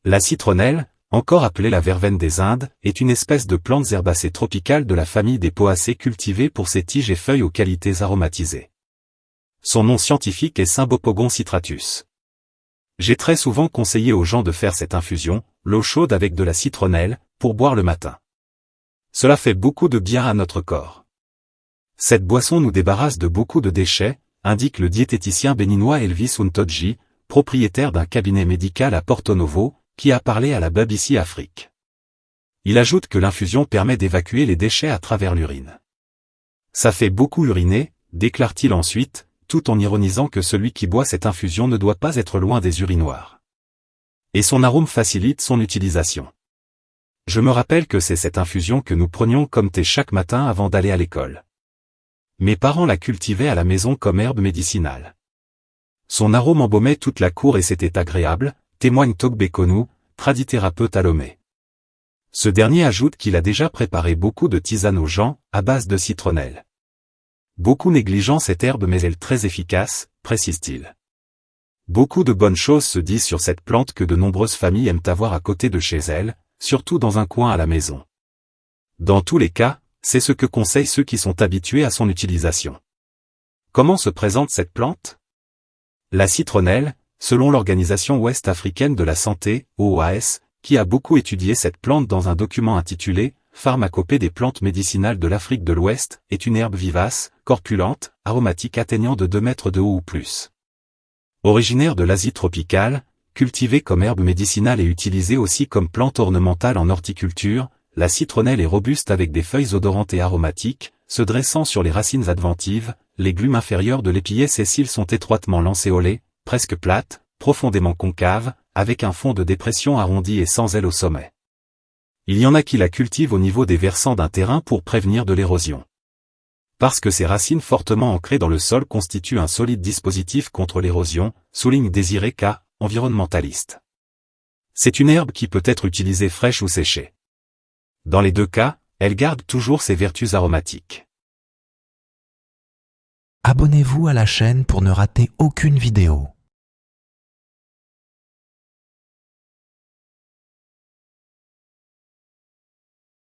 La citronnelle, encore appelée la verveine des Indes, est une espèce de plantes herbacées tropicales de la famille des Poacées cultivée pour ses tiges et feuilles aux qualités aromatisées. Son nom scientifique est Cymbopogon citratus. J'ai très souvent conseillé aux gens de faire cette infusion, l'eau chaude avec de la citronnelle, pour boire le matin. Cela fait beaucoup de bien à notre corps. Cette boisson nous débarrasse de beaucoup de déchets, indique le diététicien béninois Elvis Untodji, propriétaire d'un cabinet médical à Porto Novo, qui a parlé à la BBC Afrique. Il ajoute que l'infusion permet d'évacuer les déchets à travers l'urine. Ça fait beaucoup uriner, déclare-t-il ensuite, tout en ironisant que celui qui boit cette infusion ne doit pas être loin des urinoirs. Et son arôme facilite son utilisation. Je me rappelle que c'est cette infusion que nous prenions comme thé chaque matin avant d'aller à l'école. Mes parents la cultivaient à la maison comme herbe médicinale. Son arôme embaumait toute la cour et c'était agréable, témoigne Togbekonu, tradithérapeute à Lomé. Ce dernier ajoute qu'il a déjà préparé beaucoup de tisanes aux gens, à base de citronnelle. Beaucoup négligent cette herbe mais elle est très efficace, précise-t-il. Beaucoup de bonnes choses se disent sur cette plante que de nombreuses familles aiment avoir à côté de chez elles, surtout dans un coin à la maison. Dans tous les cas, c'est ce que conseillent ceux qui sont habitués à son utilisation. Comment se présente cette plante ? La citronnelle, selon l'Organisation ouest-africaine de la santé, OAS, qui a beaucoup étudié cette plante dans un document intitulé « Pharmacopée des plantes médicinales de l'Afrique de l'Ouest », est une herbe vivace, corpulente, aromatique atteignant de 2 mètres de haut ou plus. Originaire de l'Asie tropicale, cultivée comme herbe médicinale et utilisée aussi comme plante ornementale en horticulture, la citronnelle est robuste avec des feuilles odorantes et aromatiques, se dressant sur les racines adventives, les glumes inférieures de l'épier sessile sont étroitement lancéolées, presque plates, profondément concaves, avec un fond de dépression arrondi et sans ailes au sommet. Il y en a qui la cultivent au niveau des versants d'un terrain pour prévenir de l'érosion. Parce que ses racines fortement ancrées dans le sol constituent un solide dispositif contre l'érosion, souligne Désiré K., environnementaliste. C'est une herbe qui peut être utilisée fraîche ou séchée. Dans les deux cas, elle garde toujours ses vertus aromatiques. Abonnez-vous à la chaîne pour ne rater aucune vidéo.